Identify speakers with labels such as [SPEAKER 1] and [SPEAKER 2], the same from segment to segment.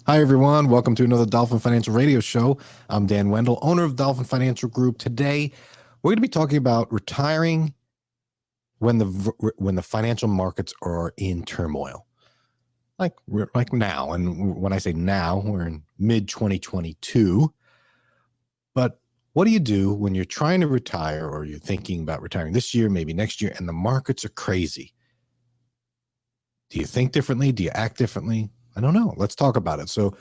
[SPEAKER 1] Hi, everyone. Welcome to another Dolphin Financial Radio Show. I'm Dan Wendell, owner of Dolphin Financial Group. Today, we're going to be talking about retiring when the financial markets are in turmoil, like now. And when I say now, we're in mid 2022. But what do you do when you're trying to retire, or you're thinking about retiring this year, maybe next year, and the markets are crazy? Do you think differently? Do you act differently? I don't know. Let's talk about it. So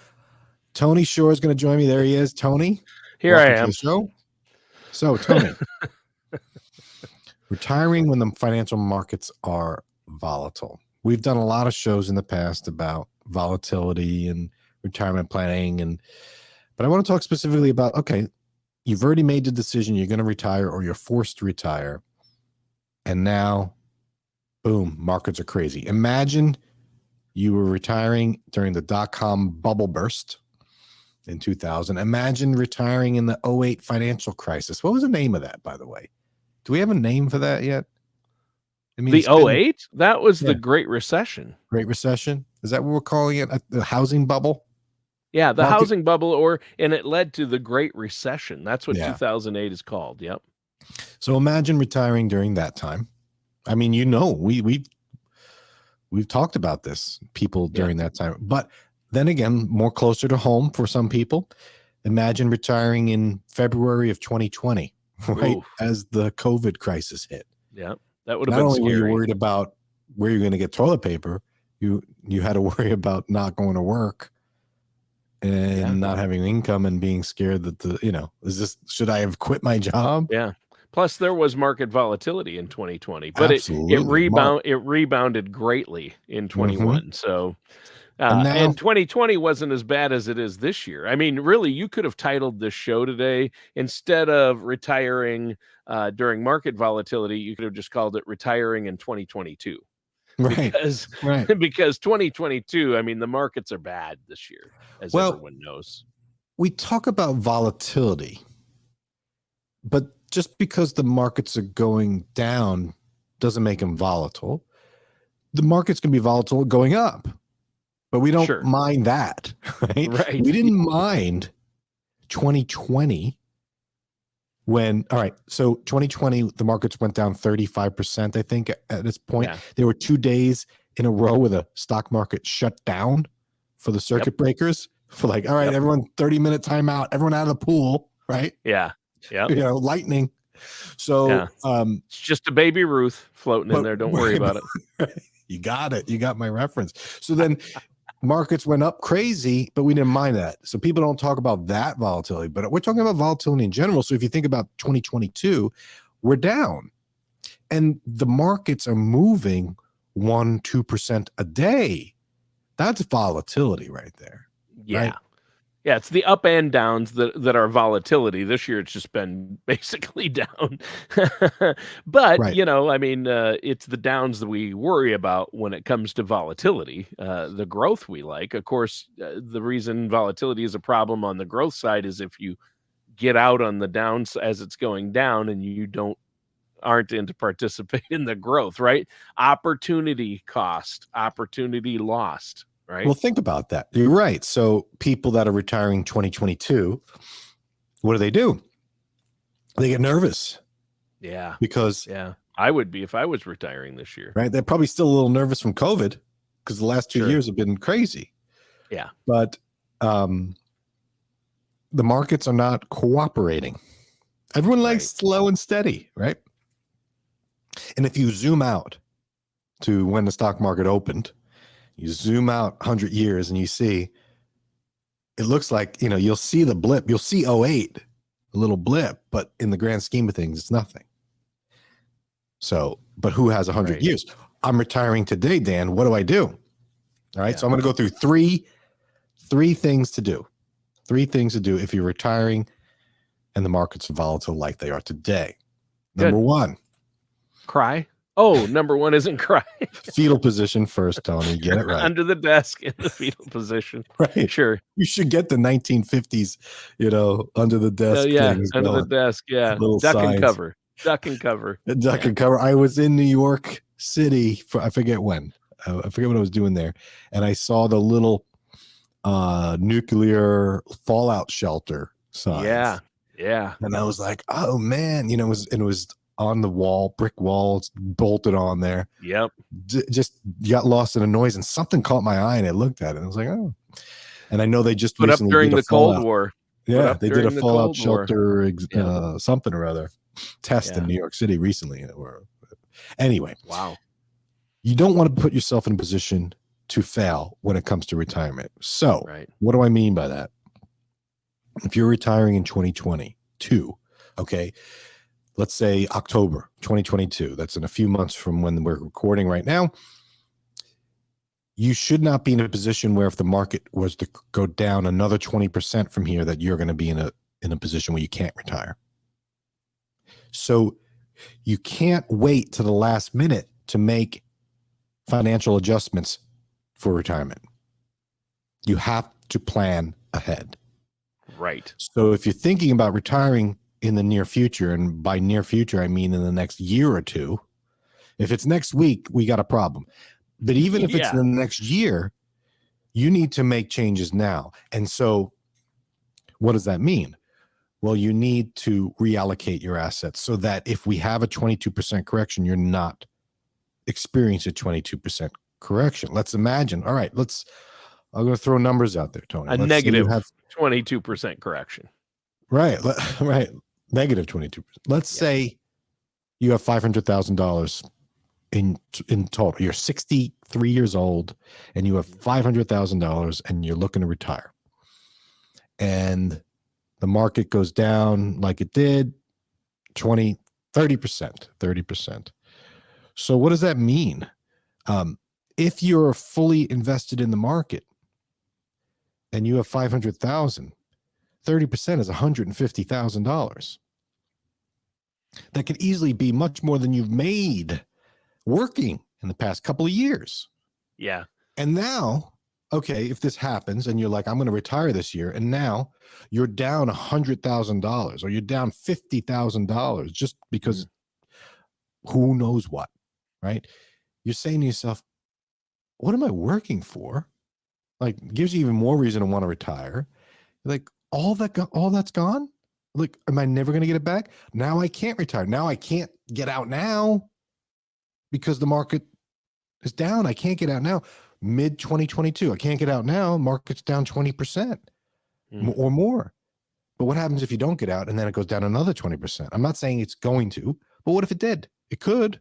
[SPEAKER 1] Tony Shore is going to join me. There he is. Tony,
[SPEAKER 2] Here
[SPEAKER 1] welcome
[SPEAKER 2] I
[SPEAKER 1] to
[SPEAKER 2] am.
[SPEAKER 1] the show. So, Tony, retiring when the financial markets are volatile. We've done a lot of shows in the past about volatility and retirement planning, but I want to talk specifically about, okay, you've already made the decision you're going to retire, or you're forced to retire, and now, boom, markets are crazy. Imagine you were retiring during the dot-com bubble burst in 2000. Imagine retiring in the 2008 financial crisis. What was the name of that, by the way? Do we have a name for that yet? I mean,
[SPEAKER 2] The 08? That was the Great Recession.
[SPEAKER 1] Great Recession. Is that what we're calling it? The housing bubble?
[SPEAKER 2] Yeah, the housing bubble, and it led to the Great Recession. That's what 2008 is called. Yep.
[SPEAKER 1] So imagine retiring during that time. I mean, we've talked about this, people during that time. But then again, more closer to home for some people, imagine retiring in February of 2020, right? Oof. As the COVID crisis hit.
[SPEAKER 2] Yeah, that would have been scary.
[SPEAKER 1] Not only were you worried about where you're going to get toilet paper, you had to worry about not going to work and not having income, and being scared that should I have quit my job?
[SPEAKER 2] Yeah. Plus, there was market volatility in 2020, but it rebounded greatly in 21. Mm-hmm. So, and 2020 wasn't as bad as it is this year. I mean, really, you could have titled this show today, instead of retiring during market volatility, you could have just called it retiring in 2022.
[SPEAKER 1] Right.
[SPEAKER 2] Because 2022, I mean, the markets are bad this year, as everyone knows.
[SPEAKER 1] We talk about volatility, but just because the markets are going down doesn't make them volatile. The markets can be volatile going up, but we don't mind that, right? We didn't mind 2020 so 2020, the markets went down 35%, I think, at this point. Yeah. There were 2 days in a row where the stock market shut down for the circuit breakers, for all right, everyone, 30-minute timeout, everyone out of the pool, right?
[SPEAKER 2] Yeah. Yeah.
[SPEAKER 1] Lightning. So
[SPEAKER 2] it's just a baby Ruth floating in there. Don't worry about it.
[SPEAKER 1] You got it. You got my reference. So then markets went up crazy, but we didn't mind that. So people don't talk about that volatility, but we're talking about volatility in general. So if you think about 2022, we're down, and the markets are moving 1-2% a day. That's volatility right there.
[SPEAKER 2] Yeah.
[SPEAKER 1] Right?
[SPEAKER 2] Yeah, it's the up and downs that are volatility. This year, it's just been basically down. But, I mean, it's the downs that we worry about when it comes to volatility. The growth we like. Of course, the reason volatility is a problem on the growth side is if you get out on the downs as it's going down and you aren't in to participate in the growth, right? Opportunity cost, opportunity lost. Right.
[SPEAKER 1] Well, think about that. You're right. So people that are retiring 2022, what do? They get nervous.
[SPEAKER 2] Yeah.
[SPEAKER 1] Because
[SPEAKER 2] I would be if I was retiring this year.
[SPEAKER 1] Right. They're probably still a little nervous from COVID, because the last 2 years have been crazy.
[SPEAKER 2] Yeah.
[SPEAKER 1] But the markets are not cooperating. Everyone likes slow and steady, right? And if you zoom out to when the stock market opened, you zoom out 100 years and you see, it looks like, you'll see the blip. You'll see 08, a little blip, but in the grand scheme of things, it's nothing. So, but who has 100 years? I'm retiring today, Dan. What do I do? All right. So I'm going to go through three things to do. 3 things to do if you're retiring and the markets are volatile like they are today. Number 1.
[SPEAKER 2] Cry. Oh, number 1 isn't cry.
[SPEAKER 1] Fetal position first, Tony. Get it right.
[SPEAKER 2] Under the desk in the fetal position.
[SPEAKER 1] Right.
[SPEAKER 2] Sure.
[SPEAKER 1] You should get the 1950s, under the desk.
[SPEAKER 2] Under the desk. Yeah. Duck and cover. Duck and cover.
[SPEAKER 1] Duck and cover. I was in New York City I forget when. I forget what I was doing there. And I saw the little nuclear fallout shelter
[SPEAKER 2] Yeah.
[SPEAKER 1] signs.
[SPEAKER 2] Yeah.
[SPEAKER 1] And I was like, oh man, it was on the wall, brick wall, it's bolted on there.
[SPEAKER 2] Yep.
[SPEAKER 1] Just got lost in the noise, and something caught my eye, and I looked at it, and I was like, oh. And I know they just
[SPEAKER 2] Put up
[SPEAKER 1] recently
[SPEAKER 2] during
[SPEAKER 1] did a
[SPEAKER 2] the Cold
[SPEAKER 1] fallout.
[SPEAKER 2] War.
[SPEAKER 1] Yeah, they did a
[SPEAKER 2] during the
[SPEAKER 1] fallout
[SPEAKER 2] Cold War.
[SPEAKER 1] shelter
[SPEAKER 2] Yeah.
[SPEAKER 1] something or other test in New York City recently. Anyway,
[SPEAKER 2] wow.
[SPEAKER 1] You don't want to put yourself in a position to fail when it comes to retirement. So,
[SPEAKER 2] right.
[SPEAKER 1] What do I mean by that? If you're retiring in 2022, okay, let's say October 2022, that's in a few months from when we're recording right now, you should not be in a position where if the market was to go down another 20% from here, that you're going to be in a position where you can't retire. So you can't wait to the last minute to make financial adjustments for retirement. You have to plan ahead.
[SPEAKER 2] Right.
[SPEAKER 1] So if you're thinking about retiring in the near future, and by near future, I mean in the next year or two, if it's next week, we got a problem. But even if it's in the next year, you need to make changes now. And so what does that mean? Well, you need to reallocate your assets so that if we have a 22% correction, you're not experiencing a 22% correction. Let's imagine. All right, I'm going to throw numbers out there, Tony.
[SPEAKER 2] Let's negative 22% correction.
[SPEAKER 1] Right. Negative 22%. Let's say you have $500,000 in total. You're 63 years old and you have $500,000 and you're looking to retire. And the market goes down like it did, 30%. So what does that mean? If you're fully invested in the market and you have 500,000, 30% is $150,000. That could easily be much more than you've made working in the past couple of years.
[SPEAKER 2] Yeah.
[SPEAKER 1] And now, okay, if this happens and you're like, I'm going to retire this year, and now you're down $100,000 or you're down $50,000 just because who knows what, right? You're saying to yourself, what am I working for? Like, gives you even more reason to want to retire. Like, all that's gone? Like, am I never going to get it back? Now I can't retire. Now I can't get out now because the market is down. I can't get out now. Mid 2022, I can't get out now. Market's down 20% or more. But what happens if you don't get out and then it goes down another 20%? I'm not saying it's going to, but what if it did? It could.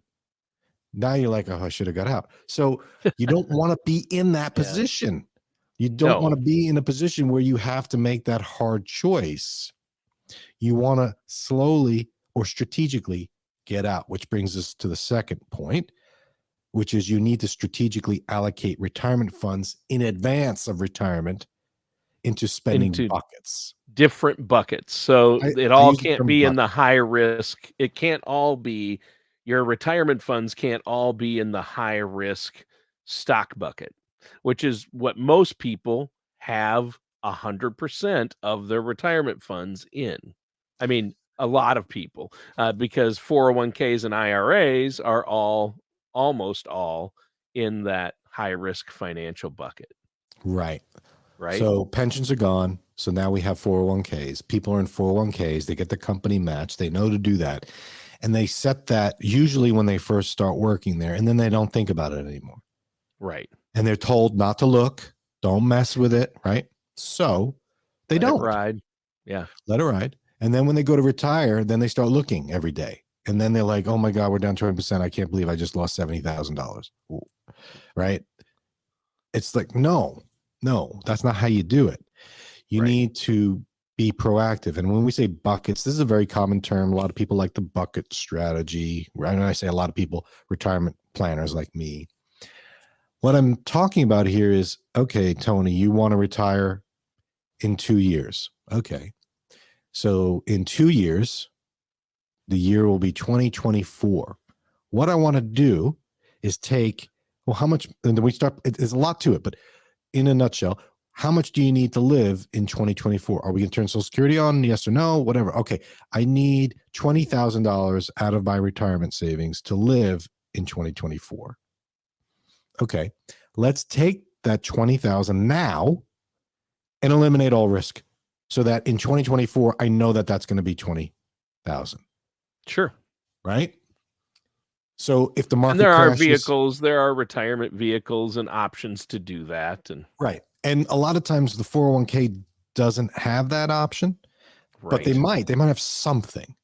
[SPEAKER 1] Now you're like, oh, I should have got out. So you don't want to be in that position. You don't want to be in a position where you have to make that hard choice. You want to slowly or strategically get out, which brings us to the second point, which is you need to strategically allocate retirement funds in advance of retirement into spending buckets.
[SPEAKER 2] Different buckets. So it all can't be in the high risk. It can't all be, your retirement funds can't all be in the high risk stock bucket, which is what most people have 100% of their retirement funds in. I mean, a lot of people, because 401ks and IRAs are almost all in that high risk financial bucket.
[SPEAKER 1] Right. So pensions are gone. So now we have 401ks. People are in 401ks. They get the company match. They know to do that. And they set that usually when they first start working there. And then they don't think about it anymore.
[SPEAKER 2] Right.
[SPEAKER 1] And they're told not to look. Don't mess with it. Right. So they don't.
[SPEAKER 2] Let it ride. Yeah.
[SPEAKER 1] Let it ride. And then when they go to retire, then they start looking every day. And then they're like, oh my God, we're down 20%. I can't believe I just lost $70,000. Right. It's like, no, that's not how you do it. You need to be proactive. And when we say buckets, this is a very common term. A lot of people like the bucket strategy. Right? And I say a lot of people, retirement planners like me. What I'm talking about here is, okay, Tony, you want to retire in 2 years. Okay. So in 2 years, the year will be 2024. What I want to do is take, well, how much, and then we start, there's a lot to it, but in a nutshell, how much do you need to live in 2024? Are we going to turn Social Security on? Yes or no? Whatever. Okay. I need $20,000 out of my retirement savings to live in 2024. Okay. Let's take that $20,000 now and eliminate all risk so that in 2024, I know that that's going to be 20,000.
[SPEAKER 2] Sure.
[SPEAKER 1] Right. So if the market
[SPEAKER 2] and there
[SPEAKER 1] crashes,
[SPEAKER 2] are vehicles, there are retirement vehicles and options to do that. And
[SPEAKER 1] right. And a lot of times the 401k doesn't have that option, but they might have something.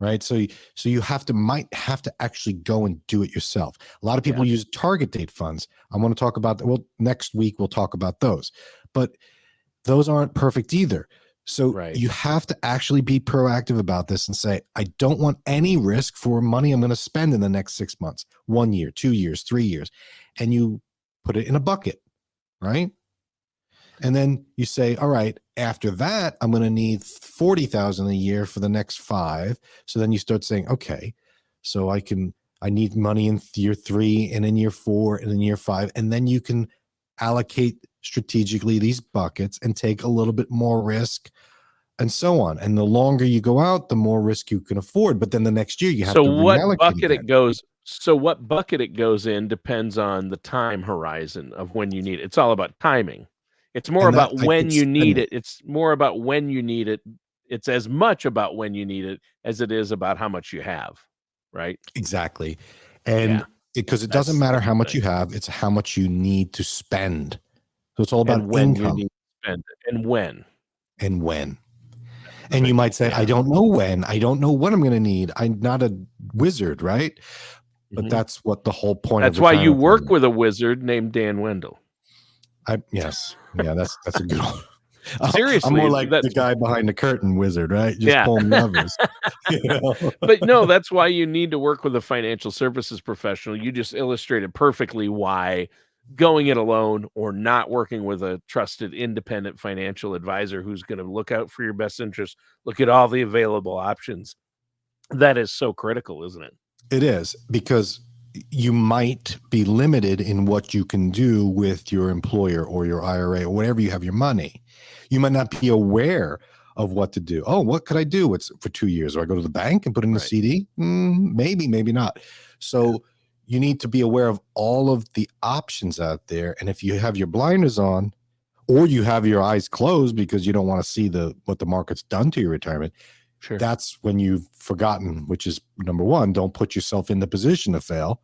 [SPEAKER 1] Right. So you might have to actually go and do it yourself. A lot of people use target date funds. I want to talk about that. Well, next week we'll talk about those, but those aren't perfect either. So you have to actually be proactive about this and say, I don't want any risk for money I'm going to spend in the next 6 months, 1 year, 2 years, 3 years. And you put it in a bucket, right? And then you say, all right, after that, I'm going to need 40,000 a year for the next 5. So then you start saying, okay, so I need money in year 3 and in year 4 and in year 5. And then you can allocate strategically these buckets and take a little bit more risk and so on. And the longer you go out, the more risk you can afford. But then the next year you have to reallocate again.
[SPEAKER 2] So what bucket it goes in depends on the time horizon of when you need it. It's all about timing. It's more about when you need it. It's more about when you need it. It's as much about when you need it as it is about how much you have, right?
[SPEAKER 1] Exactly. And because it doesn't matter how much you have, it's how much you need to spend. So it's all about
[SPEAKER 2] when
[SPEAKER 1] income.
[SPEAKER 2] you need to spend it and when.
[SPEAKER 1] And you might say, I don't know when. I don't know what I'm going to need. I'm not a wizard, right? But that's what the whole point of
[SPEAKER 2] retirement. That's why you work with a wizard named Dan Wendell.
[SPEAKER 1] Yes. Yeah, that's a good one.
[SPEAKER 2] Seriously.
[SPEAKER 1] I'm more like the guy behind the curtain wizard, right? Just pulling levers.
[SPEAKER 2] You know? But no, that's why you need to work with a financial services professional. You just illustrated perfectly why going it alone or not working with a trusted independent financial advisor who's going to look out for your best interest, look at all the available options. That is so critical, isn't it?
[SPEAKER 1] It is, because you might be limited in what you can do with your employer or your IRA or wherever you have your money. You might not be aware of what to do. Oh, what could I do? It's for 2 years. Or I go to the bank and put in a CD? Maybe, maybe not. So you need to be aware of all of the options out there. And if you have your blinders on, or you have your eyes closed because you don't want to see what the market's done to your retirement, that's when you've forgotten, which is number 1, don't put yourself in the position to fail.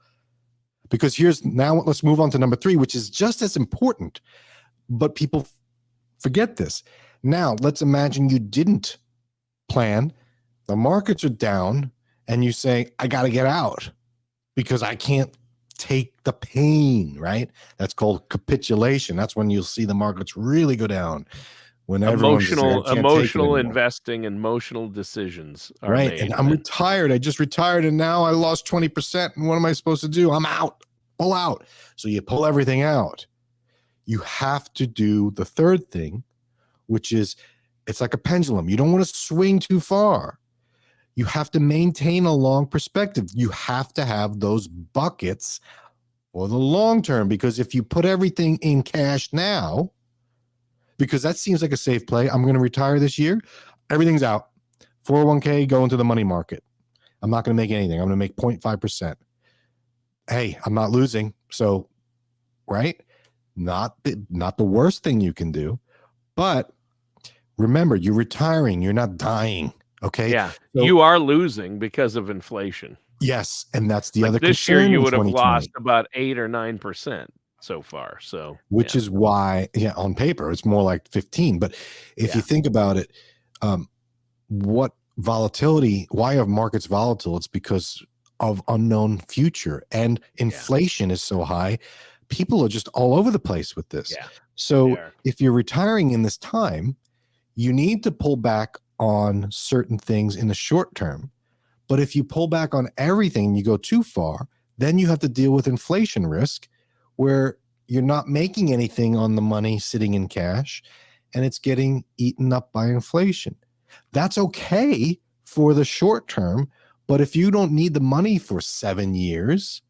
[SPEAKER 1] Because let's move on to number 3, which is just as important, but people forget this. Now, let's imagine you didn't plan, the markets are down, and you say, I got to get out because I can't take the pain, right? That's called capitulation. That's when you'll see the markets really go down. When
[SPEAKER 2] emotional investing and emotional decisions are made.
[SPEAKER 1] And I'm retired. I just retired and now I lost 20%. And what am I supposed to do? I'm out. Pull out. So you pull everything out. You have to do the third thing, which is it's like a pendulum. You don't want to swing too far. You have to maintain a long perspective. You have to have those buckets for the long term, because if you put everything in cash now, because that seems like a safe play. I'm going to retire this year. Everything's out. 401k, go into the money market. I'm not going to make anything. I'm going to make 0.5%. Hey, I'm not losing. So, right? Not the worst thing you can do. But remember, you're retiring. You're not dying. Okay?
[SPEAKER 2] Yeah. So, you are losing because of inflation.
[SPEAKER 1] Yes. And that's the other concern.
[SPEAKER 2] This year, you would have lost about 8 or 9%. So far. So,
[SPEAKER 1] which is why, on paper, it's more like 15. But if you think about it, why are markets volatile? It's because of unknown future, and inflation is so high. People are just all over the place with this. So if you're retiring in this time, you need to pull back on certain things in the short term. But if you pull back on everything and you go too far, then you have to deal with inflation risk, where you're not making anything on the money sitting in cash and it's getting eaten up by inflation. That's okay for the short term, but if you don't need the money for 7 years,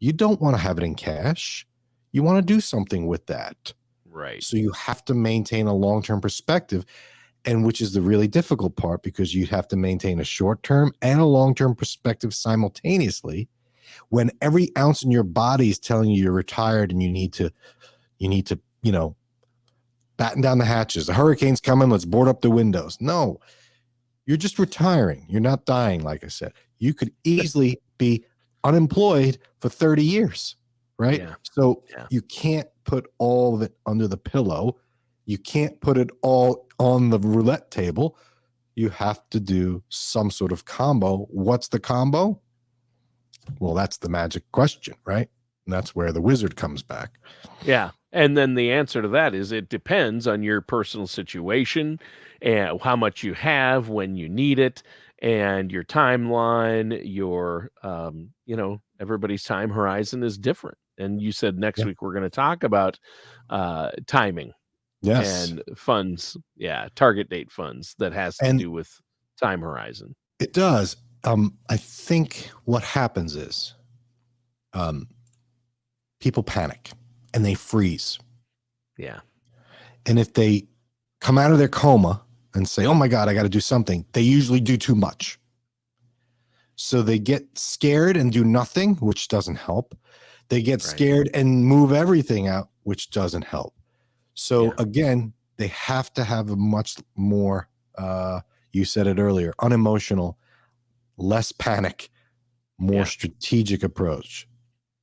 [SPEAKER 1] you don't want to have it in cash. You want to do something with that.
[SPEAKER 2] Right.
[SPEAKER 1] So you have to maintain a long-term perspective, and which is the really difficult part, because you have to maintain a short-term and a long-term perspective simultaneously, when every ounce in your body is telling you you're retired and you need to batten down the hatches. The hurricane's coming. Let's board up the windows. No, you're just retiring. You're not dying, like I said. You could easily be unemployed for 30 years, right?
[SPEAKER 2] Yeah.
[SPEAKER 1] So
[SPEAKER 2] Yeah.
[SPEAKER 1] you can't put all of it under the pillow. You can't put it all on the roulette table. You have to do some sort of combo. What's the combo? Well, that's the magic question, right? And that's where the wizard comes back.
[SPEAKER 2] Yeah. And then the answer to that is it depends on your personal situation and how much you have when you need it and your timeline, your, everybody's time horizon is different. And you said next week we're going to talk about timing.
[SPEAKER 1] Yes.
[SPEAKER 2] And funds. Yeah. Target date funds that has to do with time horizon.
[SPEAKER 1] It does. I think what happens is people panic and they freeze.
[SPEAKER 2] Yeah.
[SPEAKER 1] And if they come out of their coma and say, oh my God, I got to do something, they usually do too much. So they get scared and do nothing, which doesn't help. They get scared and move everything out, which doesn't help. So again, they have to have a much more, you said it earlier, unemotional, less panic, more strategic approach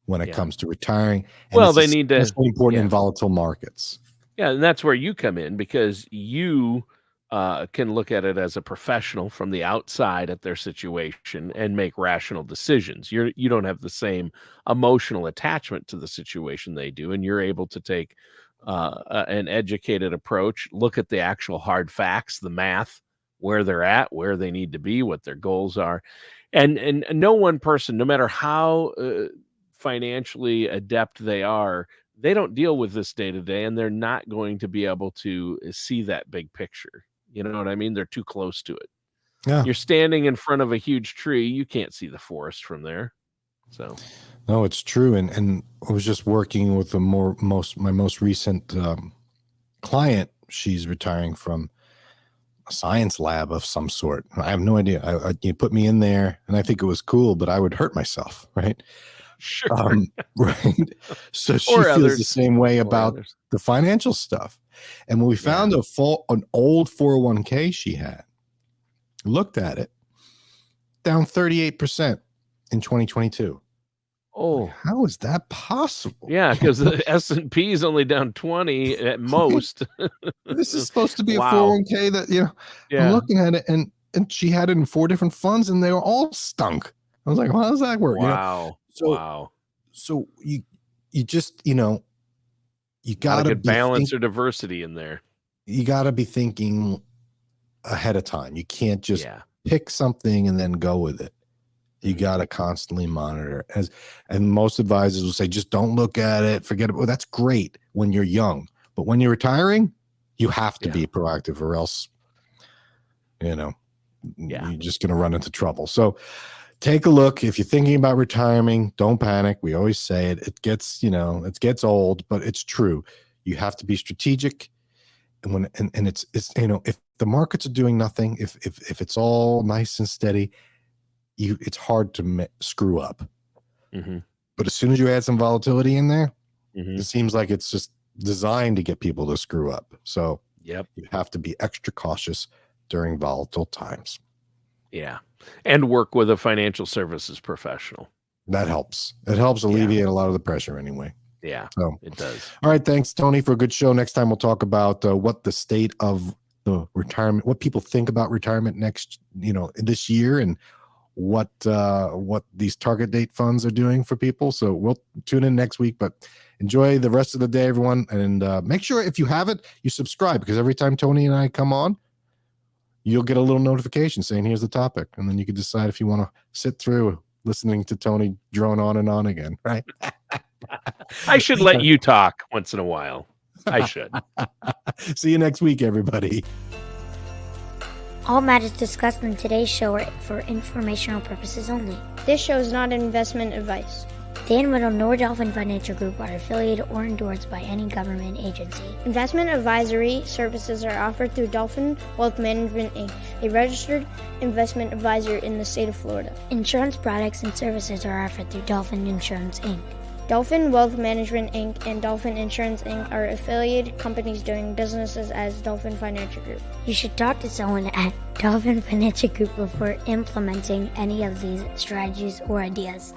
[SPEAKER 1] when it comes to retiring. And
[SPEAKER 2] well, they need to.
[SPEAKER 1] Especially important in volatile markets.
[SPEAKER 2] Yeah, and that's where you come in because you can look at it as a professional from the outside at their situation and make rational decisions. You don't have the same emotional attachment to the situation they do, and you're able to take an educated approach, look at the actual hard facts, the math, where they're at, where they need to be, what their goals are. And no one person, no matter how financially adept they are, they don't deal with this day to day, and they're not going to be able to see that big picture. You know what I mean? They're too close to it.
[SPEAKER 1] Yeah.
[SPEAKER 2] You're standing in front of a huge tree. You can't see the forest from there. So,
[SPEAKER 1] no, it's true. And I was just working with my most recent client. She's retiring from a science lab of some sort. I have no idea. You put me in there, and I think it was cool, but I would hurt myself, right?
[SPEAKER 2] Sure.
[SPEAKER 1] Right. So she feels the same way about the financial stuff. And when we found an old 401k she had, looked at it, down 38% in 2022.
[SPEAKER 2] Oh,
[SPEAKER 1] how is that possible?
[SPEAKER 2] Yeah, because the S&P is only down 20 at most.
[SPEAKER 1] This is supposed to be a 401k that, I'm looking at it and she had it in 4 different funds and they were all stunk. I was like, well, how does that work?
[SPEAKER 2] Wow.
[SPEAKER 1] So you just, you got to
[SPEAKER 2] balance or diversity in there.
[SPEAKER 1] You got to be thinking ahead of time. You can't just pick something and then go with it. You got to constantly monitor. And most advisors will say, just don't look at it, forget it. Well, that's great when you're young, but when you're retiring, you have to be proactive, or else, you're just going to run into trouble. So take a look. If you're thinking about retiring, don't panic. We always say it. It gets, it gets old, but it's true. You have to be strategic. And it's if the markets are doing nothing, if it's all nice and steady, it's hard to screw up.
[SPEAKER 2] Mm-hmm.
[SPEAKER 1] But as soon as you add some volatility in there, it seems like it's just designed to get people to screw up. So you have to be extra cautious during volatile times.
[SPEAKER 2] Yeah. And work with a financial services professional.
[SPEAKER 1] That helps. It helps alleviate a lot of the pressure anyway.
[SPEAKER 2] Yeah,
[SPEAKER 1] so
[SPEAKER 2] it does.
[SPEAKER 1] All right. Thanks, Tony, for a good show. Next time we'll talk about what the state of the retirement, what people think about retirement next, this year, and what these target date funds are doing for people. So we'll tune in next week, but enjoy the rest of the day, everyone. And make sure if you haven't, you subscribe, because every time Tony and I come on, you'll get a little notification saying, here's the topic. And then you can decide if you want to sit through listening to Tony drone on and on again, right?
[SPEAKER 2] I should let you talk once in a while. I should.
[SPEAKER 1] See you next week, everybody.
[SPEAKER 3] All matters discussed in today's show are for informational purposes only.
[SPEAKER 4] This show is not investment advice.
[SPEAKER 3] Dan Riddle nor Dolphin Financial Group are affiliated or endorsed by any government agency.
[SPEAKER 4] Investment advisory services are offered through Dolphin Wealth Management, Inc., a registered investment advisor in the state of Florida.
[SPEAKER 3] Insurance products and services are offered through Dolphin Insurance, Inc.
[SPEAKER 4] Dolphin Wealth Management Inc. and Dolphin Insurance Inc. are affiliated companies doing businesses as Dolphin Financial Group.
[SPEAKER 3] You should talk to someone at Dolphin Financial Group before implementing any of these strategies or ideas.